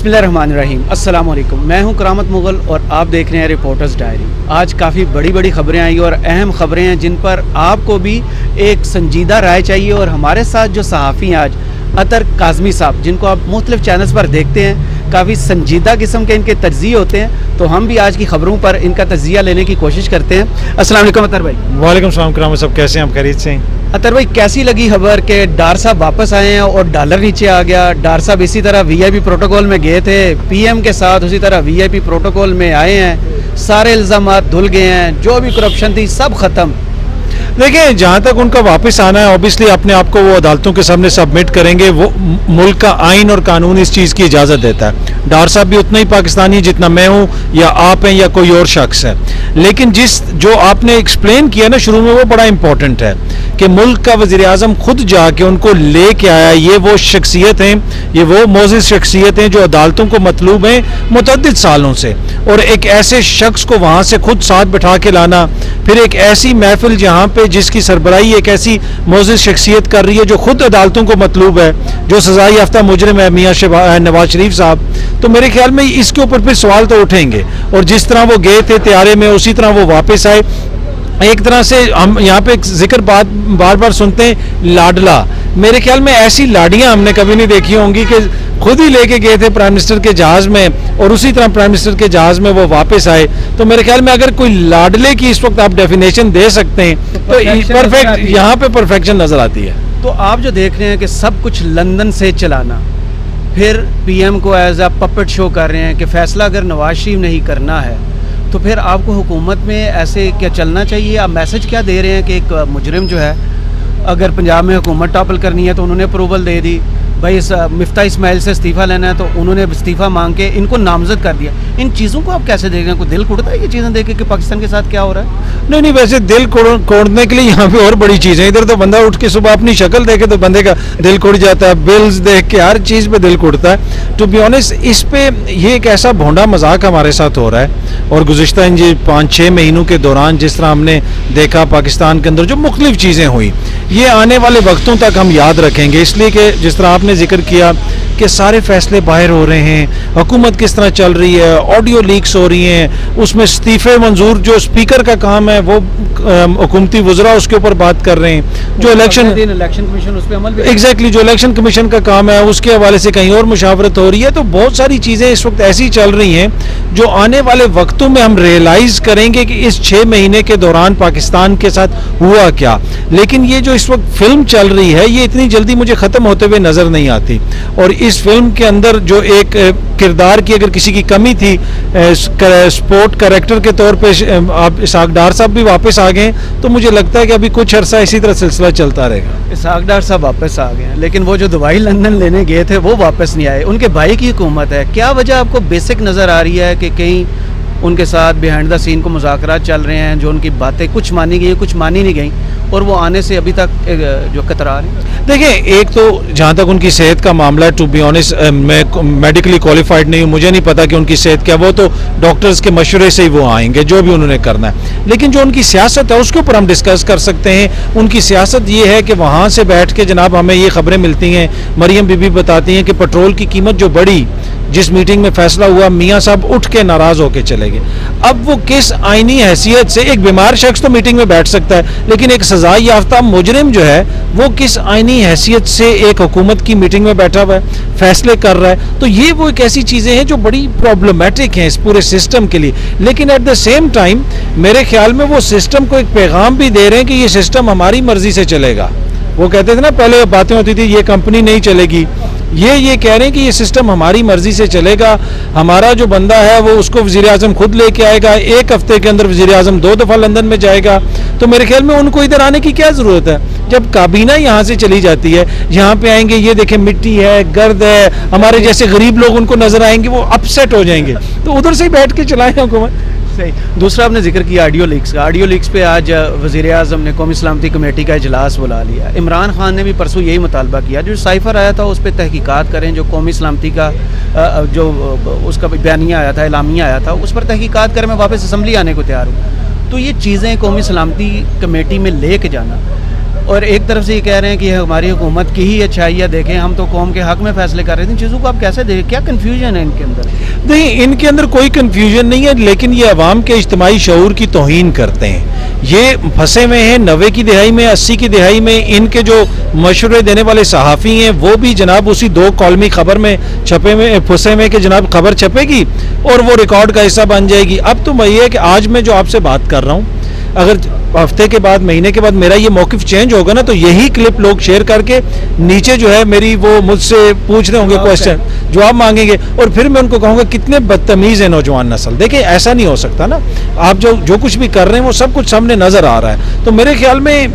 बिस्मिल्लाहिर्रहमानिर्रहीम। अस्सलाम वालेकुम। मैं हूं करामत मुगल और आप देख रहे हैं रिपोर्टर्स डायरी। आज काफ़ी बड़ी बड़ी खबरें आई और अहम खबरें हैं जिन पर आपको भी एक संजीदा राय चाहिए। और हमारे साथ जो सहाफ़ी हैं आज, अतर काज़मी साहब, जिनको आप मुख्तलिफ चैनल्स पर देखते हैं, काफ़ी संजीदा किस्म के इनके तज्ज़िये होते हैं, तो हम भी आज की खबरों पर इनका तज्ज़िया लेने की कोशिश करते हैं। अस्सलाम वालेकुम अतर भाई। वालेकुम सलाम करामत साहब, कैसे हैं आप? खैरियत से हैं? अतर भाई, कैसी लगी खबर कि डार साहब वापस आए हैं और डॉलर नीचे आ गया? डार साहब इसी तरह वीआईपी प्रोटोकॉल में गए थे, पीएम के साथ उसी तरह वीआईपी प्रोटोकॉल में आए हैं, सारे इल्ज़ामात धुल गए हैं, जो भी करप्शन थी सब ख़त्म। देखिए, जहाँ तक उनका वापस आना है, ऑब्वियसली अपने आप को वो अदालतों के सामने सबमिट करेंगे। वो मुल्क का आइन और कानून इस चीज़ की इजाज़त देता है। डार साहब भी उतना ही पाकिस्तानी है जितना मैं हूँ या आप हैं या कोई और शख्स है। लेकिन जो आपने एक्सप्लेन किया ना शुरू में, वो बड़ा इंपॉर्टेंट है कि मुल्क का वज़ीर आज़म खुद जाके उनको ले के आया। ये वो शख्सियत हैं, ये वो मोअज़्ज़िज़ शख्सियत हैं जो अदालतों को मतलूब हैं मुतअद्दिद सालों से। और एक ऐसे शख्स को वहाँ से खुद साथ बिठा के लाना, फिर एक ऐसी महफिल जहाँ पे जिसकी सरबराही एक ऐसी मोअज़्ज़िज़ शख्सियत कर रही है जो खुद अदालतों को मतलूब है, जो सज़ा याफ्ता मुजरिम है, मियाँ नवाज शरीफ साहब। तो मेरे ख्याल में इसके ऊपर फिर सवाल तो उठेंगे। और जिस तरह वो गए थे त्यारे में, उसी तरह वो वापस आए। एक तरह से हम यहाँ पे एक जिक्र बार बार सुनते हैं, लाडला। मेरे ख्याल में ऐसी लाड़ियाँ हमने कभी नहीं देखी होंगी कि खुद ही लेके गए थे प्राइम मिनिस्टर के जहाज़ में और उसी तरह प्राइम मिनिस्टर के जहाज़ में वो वापस आए। तो मेरे ख्याल में अगर कोई लाडले की इस वक्त आप डेफिनेशन दे सकते हैं तो परफेक्ट, यहाँ पे परफेक्शन नज़र आती है। तो आप जो देख रहे हैं कि सब कुछ लंदन से चलाना, फिर पीएम को एज अ पपेट शो कर रहे हैं कि फ़ैसला अगर नवाज शरीफ नहीं करना है तो फिर आपको हुकूमत में ऐसे क्या चलना चाहिए? आप मैसेज क्या दे रहे हैं कि एक मुजरिम जो है, अगर पंजाब में हुकूमत टॉपल करनी है तो उन्होंने अप्रूवल दे दी, भाई इस मिफ्ता इस्माइल से इस्तीफ़ा लेना है तो उन्होंने इस्तीफ़ा मांग के इनको नामजद कर दिया। इन चीज़ों को आप कैसे देख रहे हैं? कोई दिल कुड़ता है ये चीज़ें देख के कि पाकिस्तान के साथ क्या हो रहा है? नहीं, वैसे दिल कोड़ने के लिए यहाँ पे और बड़ी चीज़ें। इधर तो बंदा उठ के सुबह अपनी शक्ल देखे तो बंदे का दिल कुड़ जाता है, बिल्स देख के हर चीज़ पे दिल कुड़ता है। टू बी ऑनेस्ट, इस पे ये एक ऐसा भोंडा मजाक हमारे साथ हो रहा है। और गुज़िश्ता इन 5-6 महीनों के दौरान जिस तरह हमने देखा पाकिस्तान के अंदर जो मुख्तलिफ चीज़ें हुई, ये आने वाले वक्तों तक हम याद रखेंगे। इसलिए कि जिस तरह आपने जिक्र किया कि सारे फैसले बाहर हो रहे हैं, हुकूमत किस तरह चल रही है, ऑडियो लीक्स हो रही हैं, उसमें इस्तीफ़े मंजूर, जो स्पीकर का काम है वो हुकूमती वज़रा उसके ऊपर बात कर रहे हैं। जो इलेक्शन कमीशन उस पर अमल एग्जैक्टली जो इलेक्शन कमीशन का काम है उसके हवाले से कहीं और मुशावरत हो रही है। तो बहुत सारी चीज़ें इस वक्त ऐसी चल रही हैं जो आने वाले वक्तों में हम रियलाइज़ करेंगे कि इस 6 महीने के दौरान पाकिस्तान के साथ हुआ क्या। लेकिन ये जो इस वक्त फिल्म चल रही है ये इतनी जल्दी मुझे ख़त्म होते हुए नज़र नहीं आती। और इस फिल्म के अंदर जो एक किरदार की अगर किसी की कमी थी, स्पोर्ट कैरेक्टर के तौर पे आप इसहाक डार साहब भी वापस आ गए, तो मुझे लगता है कि अभी कुछ अरसा इसी तरह सिलसिला चलता रहेगा। इसहाक डार साहब वापस आ गए, लेकिन वो जो दुबई लंदन लेने गए थे वो वापस नहीं आए। उनके भाई की हुकूमत है, क्या वजह आपको बेसिक नज़र आ रही है कि कहीं उनके साथ बिहाइंड द सीन को मुज़ाकरात चल रहे हैं, जो उनकी बातें कुछ मानी गई कुछ मानी नहीं गई और वो आने से अभी तक जो कतरा रहे हैं? देखिए, एक तो जहाँ तक उनकी सेहत का मामला है, टू बी ऑनेस्ट मैं मेडिकली क्वालिफाइड नहीं हूँ, मुझे नहीं पता कि उनकी सेहत क्या, वो तो डॉक्टर्स के मशवरे से ही वो आएंगे जो भी उन्होंने करना है। लेकिन जो उनकी सियासत है उसके ऊपर हम डिस्कस कर सकते हैं। उनकी सियासत ये है कि वहाँ से बैठ के जनाब हमें ये खबरें मिलती हैं, मरियम बीबी बताती हैं कि पेट्रोल की कीमत जो बढ़ी, जिस मीटिंग में फैसला हुआ, मियाँ साहब उठ के नाराज़ होकर चले गए। अब वो किस आईनी हैसियत से, एक बीमार शख्स तो मीटिंग में बैठ सकता है लेकिन एक सजा याफ्ता मुजरिम जो है वो किस आईनी हैसियत से एक हुकूमत की मीटिंग में बैठा हुआ है, फैसले कर रहा है? तो ये वो एक ऐसी चीज़ें हैं जो बड़ी प्रॉब्लमेटिक हैं इस पूरे सिस्टम के लिए। लेकिन एट द सेम टाइम मेरे ख्याल में वो सिस्टम को एक पैगाम भी दे रहे हैं कि ये सिस्टम हमारी मर्जी से चलेगा। वो कहते थे ना, पहले बातें होती थी ये कंपनी नहीं चलेगी, ये कह रहे हैं कि ये सिस्टम हमारी मर्जी से चलेगा। हमारा जो बंदा है वो उसको वज़ीर आज़म खुद लेके आएगा, 1 हफ्ते के अंदर वज़ीर आज़म 2 दफ़ा लंदन में जाएगा। तो मेरे ख्याल में उनको इधर आने की क्या ज़रूरत है? जब काबीना यहाँ से चली जाती है, यहाँ पे आएंगे, ये देखें मिट्टी है, गर्द है, हमारे जैसे गरीब लोग उनको नजर आएंगे, वो अपसेट हो जाएंगे। तो उधर से ही बैठ के चलाएं हुकूमत। सही। दूसरा आपने जिक्र किया ऑडियो लीक्स का। ऑडियो लीक्स पे आज वज़ीर आज़म ने कौमी सलामती कमेटी का इजलास बुला लिया। इमरान खान ने भी परसों यही मुतालबा किया, जो साइफ़र आया था उस पर तहकीकात करें, जो कौमी सलामती का जो उसका बयानिया आया था, एलामिया आया था, उस पर तहकीकात करें, मैं वापस असम्बली आने को तैयार हूँ। तो ये चीज़ें कौमी सलामती कमेटी में ले के जाना اور ایک طرف سے یہ کہہ رہے ہیں کہ ہماری حکومت کی ہی اچھائیاں دیکھیں, ہم تو قوم کے حق میں فیصلے کر رہے تھے. ان چیزوں کو آپ کیسے دیکھیں, کیا کنفیوژن ہے ان کے اندر؟ نہیں, ان کے اندر کوئی کنفیوژن نہیں ہے, لیکن یہ عوام کے اجتماعی شعور کی توہین کرتے ہیں. یہ پھنسے ہوئے ہیں 90 کی دہائی میں, 80 کی دہائی میں. ان کے جو مشورے دینے والے صحافی ہیں وہ بھی جناب اسی 2 کالمی خبر میں چھپے ہوئے پھنسے ہوئے کہ جناب خبر چھپے گی اور وہ ریکارڈ کا حصہ بن جائے گی. اب تو یہ ہے کہ آج میں جو آپ سے بات کر رہا ہوں, اگر ہفتے کے بعد, مہینے کے بعد میرا یہ موقف چینج ہوگا نا, تو یہی کلپ لوگ شیئر کر کے نیچے جو ہے میری وہ مجھ سے پوچھ رہے ہوں گے کوشچن, جواب مانگیں گے, اور پھر میں ان کو کہوں گا کتنے بدتمیز ہے نوجوان نسل. دیکھیں ایسا نہیں ہو سکتا نا, آپ جو کچھ بھی کر رہے ہیں وہ سب کچھ سامنے نظر آ رہا ہے. تو میرے خیال میں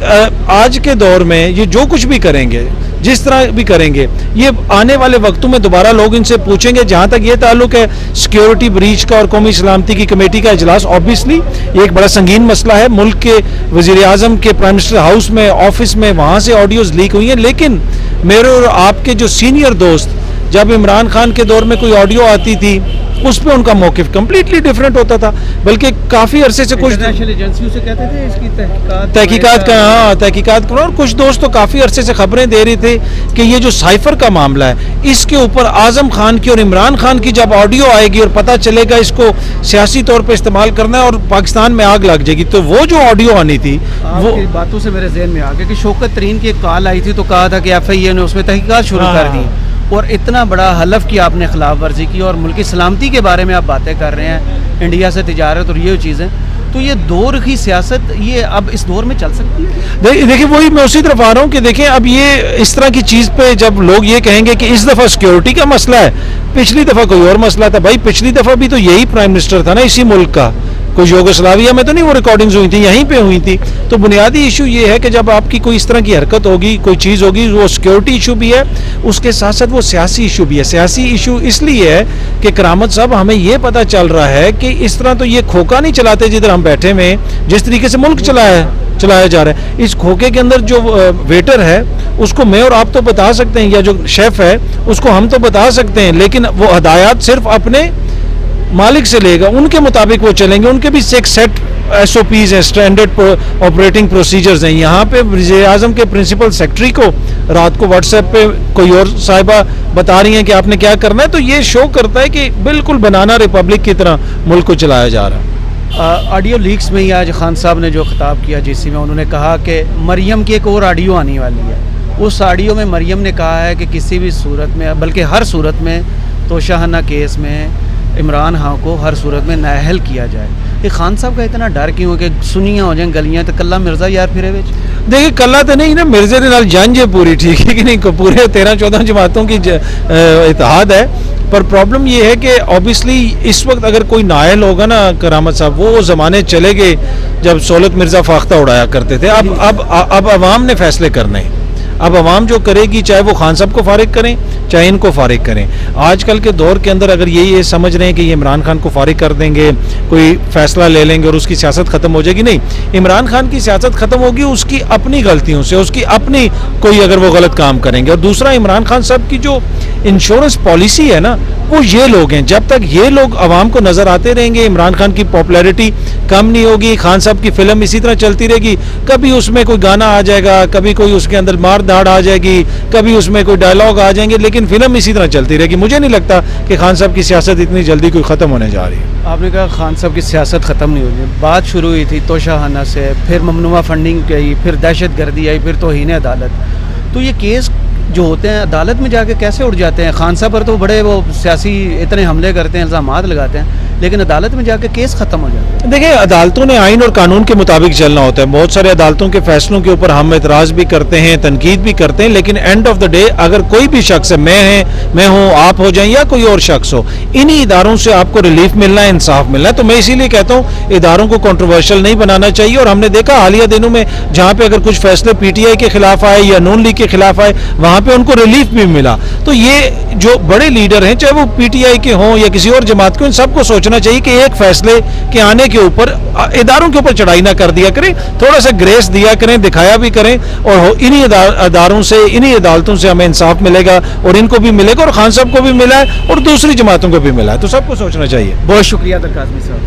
آج کے دور میں یہ جو کچھ بھی کریں گے, جس طرح بھی کریں گے, یہ آنے والے وقتوں میں دوبارہ لوگ ان سے پوچھیں گے. جہاں تک یہ تعلق ہے سیکیورٹی بریچ کا اور قومی سلامتی کی کمیٹی کا اجلاس, آبویسلی یہ ایک بڑا سنگین مسئلہ ہے. ملک کے وزیر اعظم کے پرائم منسٹر ہاؤس میں, آفس میں, وہاں سے آڈیوز لیک ہوئی ہیں. لیکن میرے اور آپ کے جو سینئر دوست, جب عمران خان کے دور میں کوئی آڈیو آتی تھی اس پہ ان کا موقف کمپلیٹلی ڈیفرنٹ ہوتا تھا, بلکہ کافی عرصے سے کچھ انٹرنیشنل ایجنسیوں سے کہتے تھے اس کی تحقیقات کرو, اور کچھ دوست تو کافی عرصے سے خبریں دے رہے تھے کہ یہ جو سائفر کا معاملہ ہے اس کے اوپر اعظم خان کی اور عمران خان کی جب آڈیو آئے گی اور پتہ چلے گا اس کو سیاسی طور پہ استعمال کرنا ہے اور پاکستان میں آگ لگ جائے گی. تو وہ جو آڈیو آنی تھی, وہ باتوں سے میرے ذہن میں آ گیا کہ شوکت ترین کی ایک کال آئی تھی تو کہا تھا کہ ایف آئی اے نے اس میں تحقیقات شروع کر دی, اور اتنا بڑا حلف کیا آپ نے خلاف ورزی کی, اور ملکی سلامتی کے بارے میں آپ باتیں کر رہے ہیں, انڈیا سے تجارت اور یہ چیزیں. تو یہ دور کی سیاست یہ اب اس دور میں چل سکتی ہے؟ دیکھیں وہی میں اسی طرف آ رہا ہوں کہ دیکھیں اب یہ اس طرح کی چیز پہ جب لوگ یہ کہیں گے کہ اس دفعہ سیکیورٹی کا مسئلہ ہے, پچھلی دفعہ کوئی اور مسئلہ تھا. بھائی پچھلی دفعہ بھی تو یہی پرائم منسٹر تھا نا اسی ملک کا, کوئی یوگوسلاویا میں تو نہیں وہ ریکارڈنگز ہوئی تھیں, یہیں پہ ہوئی تھی. تو بنیادی ایشو یہ ہے کہ جب آپ کی کوئی اس طرح کی حرکت ہوگی, کوئی چیز ہوگی, وہ سیکیورٹی ایشو بھی ہے, اس کے ساتھ ساتھ وہ سیاسی ایشو بھی ہے. سیاسی ایشو اس لیے ہے کہ کرامت صاحب ہمیں یہ پتہ چل رہا ہے کہ اس طرح تو یہ کھوکا نہیں چلاتے جدھر ہم بیٹھے ہوئے, جس طریقے سے ملک چلایا جا رہا ہے. اس کھوکے کے اندر جو ویٹر ہے اس کو میں اور آپ تو بتا سکتے ہیں, یا جو شیف ہے اس کو ہم تو بتا سکتے ہیں, لیکن وہ ہدایات صرف اپنے مالک سے لے گا, ان کے مطابق وہ چلیں گے. ان کے بھی ایک سیٹ ایس او پیز ہیں, اسٹینڈرڈ آپریٹنگ پروسیجرز ہیں. یہاں پہ وزیر اعظم کے پرنسپل سیکرٹری کو رات کو واٹس ایپ پہ کوئی اور صاحبہ بتا رہی ہیں کہ آپ نے کیا کرنا ہے, تو یہ شو کرتا ہے کہ بالکل بنانا ریپبلک کی طرح ملک کو چلایا جا رہا ہے. آڈیو لیکس میں ہی آج خان صاحب نے جو خطاب کیا جی سی میں, انہوں نے کہا کہ مریم کی ایک اور آڈیو آنے والی ہے. اس آڈیو میں مریم نے کہا ہے کہ کسی بھی صورت میں, بلکہ ہر صورت میں توشہ کیس میں عمران خان کو ہر صورت میں نااہل کیا جائے. یہ خان صاحب کا اتنا ڈر کیوں کہ سنیاں ہو جائیں گلیاں تو کلہ مرزا یار پھرے وچ؟ دیکھیں کلہ تو نہیں نا, مرزے کے نال جنج ہے پوری, ٹھیک ہے کہ نہیں, پورے 13-14 جماعتوں کی اتحاد ہے. پر پرابلم یہ ہے کہ اوبیسلی اس وقت اگر کوئی نااہل ہوگا نا کرامت صاحب, وہ زمانے چلے گئے جب سہولت مرزا فاختہ اڑایا کرتے تھے. اب عوام نے فیصلے کرنے ہیں. اب عوام جو کرے گی, چاہے وہ خان صاحب کو فارغ کریں چاہے ان کو فارغ کریں. آج کل کے دور کے اندر اگر یہ سمجھ رہے ہیں کہ یہ عمران خان کو فارغ کر دیں گے, کوئی فیصلہ لے لیں گے اور اس کی سیاست ختم ہو جائے گی, نہیں. عمران خان کی سیاست ختم ہوگی اس کی اپنی غلطیوں سے, اس کی اپنی کوئی اگر وہ غلط کام کریں گے. اور دوسرا, عمران خان صاحب کی جو انشورنس پالیسی ہے نا, وہ یہ لوگ ہیں. جب تک یہ لوگ عوام کو نظر آتے رہیں گے, عمران خان کی پاپولیرٹی کم نہیں ہوگی. خان صاحب کی فلم اسی طرح چلتی رہے گی, کبھی اس میں کوئی گانا آ جائے گا, کبھی کوئی اس کے اندر مار دھاڑ آ جائے گی, کبھی اس میں کوئی ڈائلاگ آ جائیں گے, لیکن فلم اسی طرح چلتی رہے گی. مجھے نہیں لگتا کہ خان صاحب کی سیاست اتنی جلدی کوئی ختم ہونے جا رہی ہے. آپ نے کہا خان صاحب کی سیاست ختم نہیں ہوئی, بات شروع ہوئی تھی توشہ سے, پھر ممنوعہ فنڈنگ کی آئی, پھر دہشت گردی آئی, پھر توہین عدالت. تو یہ کیس جو ہوتے ہیں عدالت میں جا کے کیسے اٹھ جاتے ہیں؟ خان صاحب پر تو بڑے وہ سیاسی اتنے حملے کرتے ہیں, الزامات لگاتے ہیں, لیکن عدالت میں جا کے کیس ختم ہو جاتا ہے. دیکھیں عدالتوں نے آئین اور قانون کے مطابق چلنا ہوتا ہے. بہت سارے عدالتوں کے فیصلوں کے اوپر ہم اعتراض بھی کرتے ہیں, تنقید بھی کرتے ہیں, لیکن اینڈ آف دا ڈے اگر کوئی بھی شخص ہے, میں ہوں, آپ ہو جائیں یا کوئی اور شخص ہو, انہی اداروں سے آپ کو ریلیف ملنا ہے, انصاف ملنا ہے. تو میں اسی لیے کہتا ہوں اداروں کو کنٹروورشل نہیں بنانا چاہیے. اور ہم نے دیکھا حالیہ دنوں میں جہاں پہ اگر کچھ فیصلے پی ٹی آئی کے خلاف آئے یا نون لیگ کے خلاف آئے, وہاں پہ ان کو ریلیف بھی ملا. تو یہ جو بڑے لیڈر ہیں, چاہے وہ پی ٹی آئی کے ہوں یا کسی اور جماعت کے, ان سب کو سوچنا چاہیے کہ ایک فیصلے کے آنے کے اوپر اداروں کے اوپر چڑھائی نہ کر دیا کریں, تھوڑا سا گریس دیا کریں, دکھایا بھی کریں, اور انہی اداروں سے, انہی عدالتوں سے ہمیں انصاف ملے گا, اور ان کو بھی ملے گا, اور خان صاحب کو بھی ملا ہے, اور دوسری جماعتوں کو بھی ملا ہے. تو سب کو سوچنا چاہیے. بہت شکریہ عبدالقاسمی صاحب.